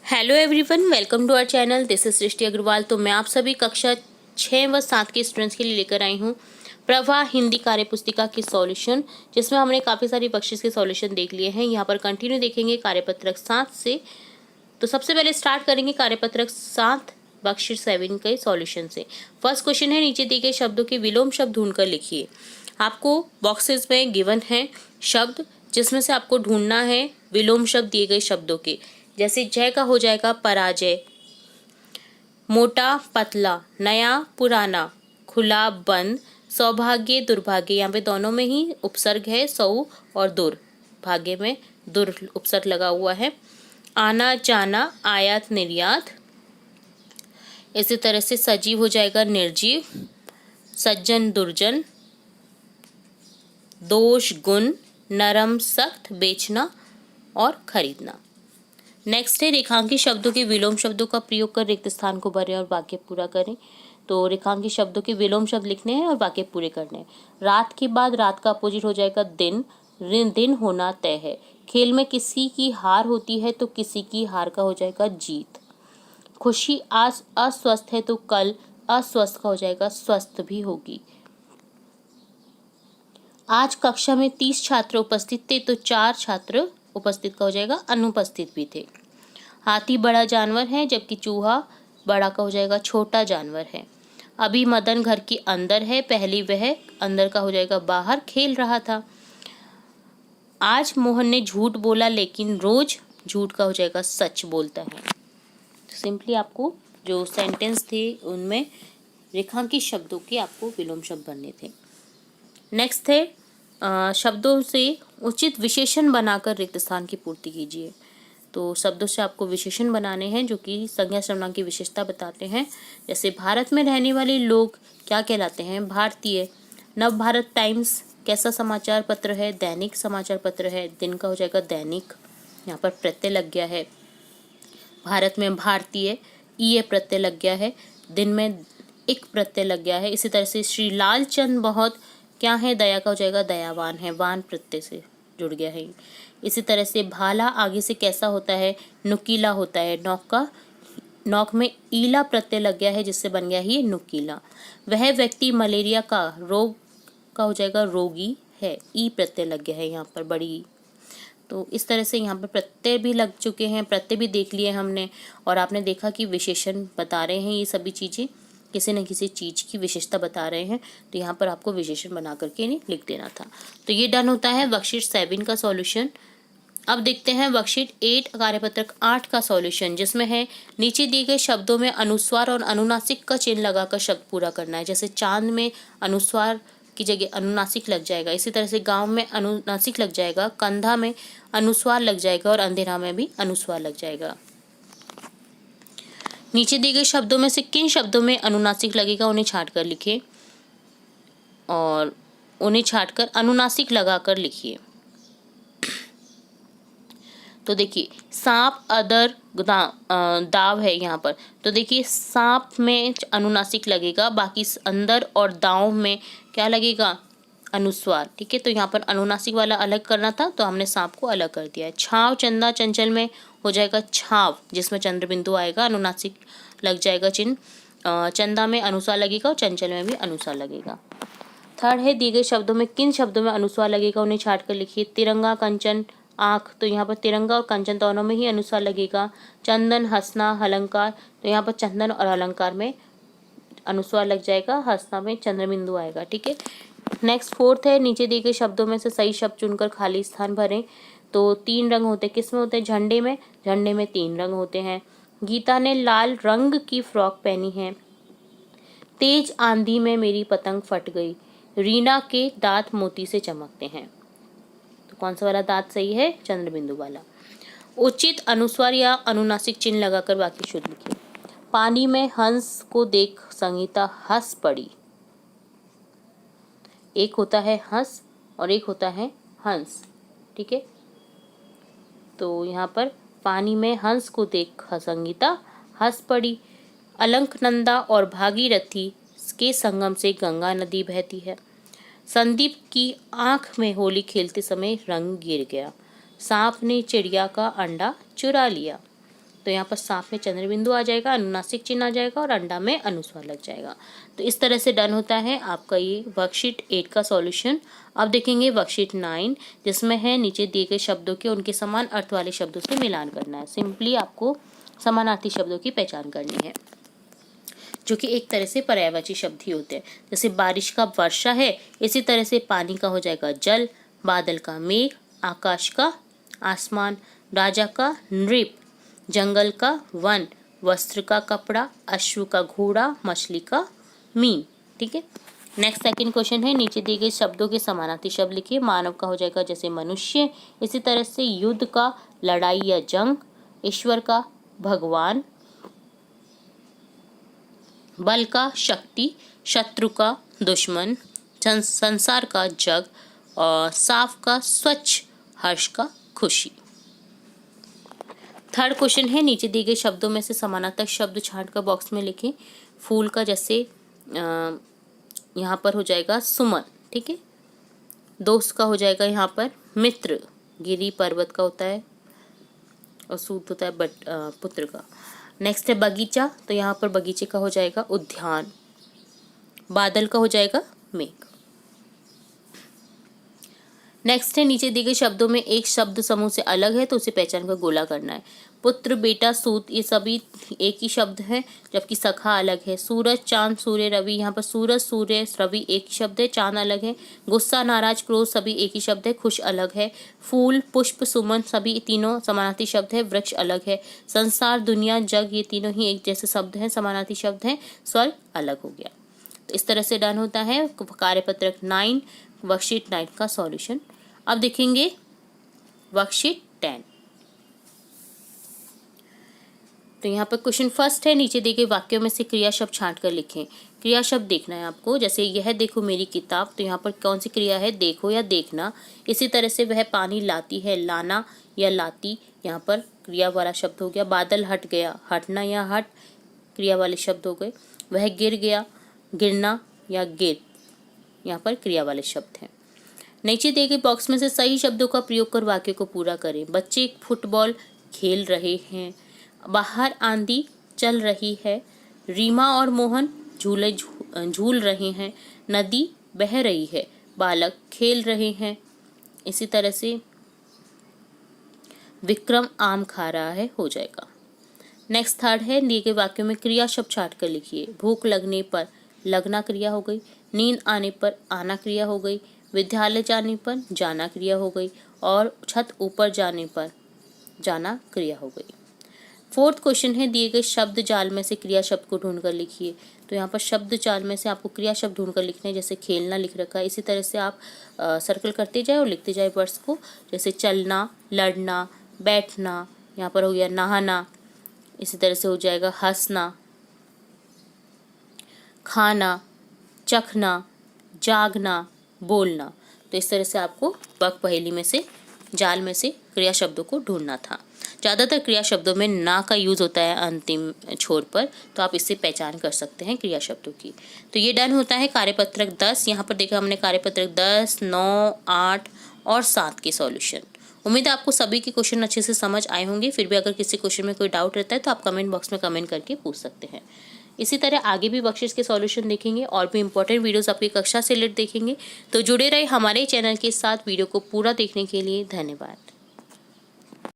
Hello everyone, welcome to our channel. This is Srishti Agarwal. तो मैं आप सभी कक्षा 6 व 7 के स्टूडेंट्स के लिए लेकर आई हूँ प्रवाह हिंदी कार्य पुस्तिका की सॉल्यूशन, जिसमें हमने काफ़ी सारी बख्शिश के सॉल्यूशन देख लिए हैं। यहाँ पर कंटिन्यू देखेंगे कार्यपत्रक 7 से। तो सबसे पहले स्टार्ट करेंगे कार्यपत्रक 7 बख्शिश 7 के सॉल्यूशन से। फर्स्ट क्वेश्चन है, नीचे दिए गए शब्दों के विलोम शब्द ढूंढकर लिखिए। आपको बॉक्सेस में गिवन है शब्द, जिसमें से आपको ढूंढना है विलोम शब्द दिए गए शब्दों के। जैसे जय का हो जाएगा पराजय, मोटा पतला, नया पुराना, खुला बंद, सौभाग्य दुर्भाग्य। यहाँ पे दोनों में ही उपसर्ग है, सौ और दुर, भाग्य में दुर उपसर्ग लगा हुआ है। आना जाना, आयात निर्यात। इसी तरह से सजीव हो जाएगा निर्जीव, सज्जन दुर्जन, दोष गुण, नरम सख्त, बेचना और खरीदना। नेक्स्ट है, रेखांकित शब्दों के विलोम शब्दों का प्रयोग कर रिक्त स्थान को भरें और वाक्य पूरा करें। तो रेखांकित शब्दों के विलोम शब्द लिखने हैं और वाक्य पूरे करने हैं। रात के बाद रात का अपोजिट हो जाएगा दिन, दिन होना तय है। खेल में किसी की हार होती है तो किसी की हार का हो जाएगा जीत। खुशी आज अस्वस्थ है तो कल अस्वस्थ का हो जाएगा स्वस्थ भी होगी। आज कक्षा में 30 छात्र उपस्थित थे तो 4 छात्र उपस्थित का हो जाएगा अनुपस्थित भी थे। हाथी बड़ा जानवर है जबकि चूहा बड़ा का हो जाएगा छोटा जानवर है। अभी मदन घर के अंदर है, पहली वह अंदर का हो जाएगा बाहर खेल रहा था। आज मोहन ने झूठ बोला लेकिन रोज झूठ का हो जाएगा सच बोलता है। सिंपली आपको जो सेंटेंस थे उनमें रेखांकित शब्दों के आपको विलोम शब्द बनने थे। नेक्स्ट है, शब्दों से उचित विशेषण बनाकर रिक्त स्थान की पूर्ति कीजिए। तो शब्दों से आपको विशेषण बनाने हैं जो कि संज्ञा सर्वनाम की विशेषता बताते हैं। जैसे भारत में रहने वाले लोग क्या कहलाते हैं? भारतीय। नव भारत टाइम्स कैसा समाचार पत्र है? दैनिक समाचार पत्र है। दिन का हो जाएगा दैनिक, यहाँ पर प्रत्यय लग गया है। भारत में भारतीय, ये प्रत्यय लग गया है। दिन में एक प्रत्यय लग गया है। इसी तरह से श्री लालचंद बहुत क्या है? दया का हो जाएगा दयावान है, वान प्रत्यय से जुड़ गया है। इसी तरह से भाला आगे से कैसा होता है? नुकीला होता है। नौक में ईला प्रत्यय लग गया है जिससे बन गया ही नुकीला। वह व्यक्ति मलेरिया का रोग का हो जाएगा रोगी है, ई प्रत्यय लग गया है यहाँ पर बड़ी। तो इस तरह से यहाँ पर प्रत्यय भी लग चुके हैं, प्रत्यय भी देख लिए हमने, और आपने देखा कि विशेषण बता रहे हैं। ये सभी चीज़ें किसी न किसी चीज़ की विशेषता बता रहे हैं, तो यहाँ पर आपको विशेषण बना करके इन्हें लिख देना था। तो ये डन होता है वर्कशीट 7 का सॉल्यूशन। अब देखते हैं वर्कशीट 8 कार्यपत्रक 8 का सॉल्यूशन, जिसमें है नीचे दिए गए शब्दों में अनुस्वार और अनुनासिक का चिन्ह लगाकर शब्द पूरा करना है। जैसे चांद में अनुस्वार की जगह अनुनासिक लग जाएगा। इसी तरह से गांव में अनुनासिक लग जाएगा, कंधा में अनुस्वार लग जाएगा और अंधेरा में भी अनुस्वार लग जाएगा। नीचे दिए गए शब्दों में से किन शब्दों में अनुनासिक लगेगा उन्हें छांट कर लिखिए और उन्हें छांट कर अनुनासिक लगाकर लिखिए। तो देखिए सांप, अदर, दाव है यहाँ पर। तो देखिए सांप में अनुनासिक लगेगा, बाकी अंदर और दाव में क्या लगेगा? अनुस्वार। ठीक है, तो यहाँ पर अनुनासिक वाला अलग करना था तो हमने सांप को अलग कर दिया है। छाव, चंदा, चंचल में हो जाएगा छाव, जिसमें चंद्र बिंदु आएगा, अनुनासिक लग जाएगा चिन्ह। चंदा में अनुस्वार लगेगा और चंचल में भी अनुस्वार लगेगा। थर्ड है, दिए गए शब्दों में किन शब्दों में अनुस्वार लगेगा उन्हें छांट कर लिखिए। तिरंगा, कंचन, आँख। तो यहाँ पर तिरंगा और कंचन दोनों में ही अनुस्वार लगेगा। चंदन, हंसना, अलंकार। तो यहाँ पर चंदन और अलंकार में अनुस्वार लग जाएगा, हंसना में चंद्र बिंदु आएगा। ठीक है, नेक्स्ट फोर्थ है, नीचे दिए गए शब्दों में से सही शब्द चुनकर खाली स्थान भरें। तो 3 रंग होते हैं, किस में होते हैं? झंडे में। झंडे में 3 रंग होते हैं। गीता ने लाल रंग की फ्रॉक पहनी है। तेज आंधी में मेरी पतंग फट गई। रीना के दांत मोती से चमकते हैं। तो कौन सा वाला दांत सही है? चंद्र बिंदु वाला। उचित अनुस्वार या अनुनासिक चिन्ह लगाकर वाक्य शुद्ध लिखिए। पानी में हंस को देख संगीता हंस पड़ी। एक होता है हंस और एक होता है हंस। ठीक है, तो यहाँ पर पानी में हंस को देख संगीता हंस पड़ी। अलकनंदा और भागीरथी के संगम से गंगा नदी बहती है। संदीप की आंख में होली खेलते समय रंग गिर गया। सांप ने चिड़िया का अंडा चुरा लिया। तो यहाँ पर सांप में चंद्र बिंदु आ जाएगा, अनुनासिक चिन्ह आ जाएगा और अंडा में अनुस्वार लग जाएगा। तो इस तरह से डन होता है आपका ये वर्कशीट 8 का सॉल्यूशन। अब देखेंगे वर्कशीट 9, जिसमें है नीचे दिए गए शब्दों के उनके समान अर्थ वाले शब्दों से मिलान करना है। सिंपली आपको समानार्थी शब्दों की पहचान करनी है, जो कि एक तरह से पर्यायवाची शब्द ही होते हैं। जैसे बारिश का वर्षा है, इसी तरह से पानी का हो जाएगा जल, बादल का मेघ, आकाश का आसमान, राजा का नृप, जंगल का वन, वस्त्र का कपड़ा, अश्व का घोड़ा, मछली का मीन। ठीक है। नेक्स्ट सेकंड क्वेश्चन है, नीचे दिए गए शब्दों के समानार्थी शब्द लिखिए। मानव का हो जाएगा जैसे मनुष्य, इसी तरह से युद्ध का लड़ाई या जंग, ईश्वर का भगवान, बल का शक्ति, शत्रु का दुश्मन, संसार का जग और साफ का स्वच्छ, हर्ष का खुशी। थर्ड क्वेश्चन है, नीचे दिए गए शब्दों में से समानार्थक शब्द छांट कर बॉक्स में लिखें। फूल का जैसे यहाँ पर हो जाएगा सुमन। ठीक है। दोस्त का हो जाएगा यहाँ पर मित्र, गिरी पर्वत का होता है और सूत होता है पुत्र का। नेक्स्ट है बगीचा, तो यहाँ पर बगीचे का हो जाएगा उद्यान, बादल का हो जाएगा मेघ। नेक्स्ट है, नीचे दिए गए शब्दों में एक शब्द समूह से अलग है तो उसे पहचान कर गोला करना है। पुत्र, बेटा, सूत, ये सभी एक ही शब्द है, जबकि सखा अलग है। सूरज, चांद, सूर्य, रवि, यहाँ पर सूरज, सूर्य, रवि एक ही शब्द है, चांद अलग है। गुस्सा, नाराज, क्रोध सभी एक ही शब्द है, खुश अलग है। फूल, पुष्प, सुमन सभी तीनों समानार्थी शब्द है, वृक्ष अलग है। संसार, दुनिया, जग ये तीनों ही एक जैसे शब्द हैं, समानार्थी शब्द हैं, स्वर्ग अलग हो गया। तो इस तरह से डन होता है कार्यपत्रक 9 वर्कशीट 9 का सॉल्यूशन। अब देखेंगे वर्कशीट 10। तो यहाँ पर क्वेश्चन फर्स्ट है, नीचे दिए गए वाक्यों में से क्रिया शब्द छांट कर लिखें। क्रिया शब्द देखना है आपको, जैसे यह देखो मेरी किताब, तो यहाँ पर कौन सी क्रिया है, देखो या देखना। इसी तरह से वह पानी लाती है, लाना या लाती, यहाँ पर क्रिया वाला शब्द हो गया। बादल हट गया, हटना या हट क्रिया वाले शब्द हो गए। वह गिर गया, गिरना या गिर, यहाँ पर क्रिया वाले शब्द हैं। नीचे दिए गए बॉक्स में से सही शब्दों का प्रयोग कर वाक्य को पूरा करें। बच्चे फुटबॉल खेल रहे हैं, बाहर आंधी चल रही है, रीमा और मोहन झूल रहे हैं, नदी बह रही है, बालक खेल रहे हैं। इसी तरह से विक्रम आम खा रहा है हो जाएगा। नेक्स्ट थर्ड है, दिए गए वाक्यों में क्रिया शब्द छांट कर लिखिए। भूख लगने पर लगना क्रिया हो गई, नींद आने पर आना क्रिया हो गई, विद्यालय जाने पर जाना क्रिया हो गई और छत ऊपर जाने पर जाना क्रिया हो गई। फोर्थ क्वेश्चन है, दिए गए शब्द जाल में से क्रिया शब्द को ढूंढ कर लिखिए। तो यहाँ पर शब्द जाल में से आपको क्रिया शब्द ढूंढ कर लिखने हैं, जैसे खेलना लिख रखा है, इसी तरह से आप सर्कल करते जाए और लिखते जाए वर्ड्स को, जैसे चलना, लड़ना, बैठना, यहाँ पर हो गया नहाना, इसी तरह से हो जाएगा हंसना, खाना, चखना, जागना, बोलना। तो इस तरह से आपको वर्क पहेली में से जाल में से क्रिया शब्दों को ढूंढना था। ज़्यादातर क्रिया शब्दों में ना का यूज़ होता है अंतिम छोर पर, तो आप इससे पहचान कर सकते हैं क्रिया शब्दों की। तो ये डन होता है कार्यपत्रक 10। यहाँ पर देखा हमने कार्यपत्रक 10, 9, 8 और 7 के सॉल्यूशन। उम्मीद है आपको सभी के क्वेश्चन अच्छे से समझ आए होंगे। फिर भी अगर किसी क्वेश्चन में कोई डाउट रहता है तो आप कमेंट बॉक्स में कमेंट करके पूछ सकते हैं। इसी तरह आगे भी बख्शिश के सॉल्यूशन देखेंगे और भी इंपॉर्टेंट वीडियोस आपकी कक्षा से रिलेटेड देखेंगे। तो जुड़े रहे हमारे चैनल के साथ। वीडियो को पूरा देखने के लिए धन्यवाद।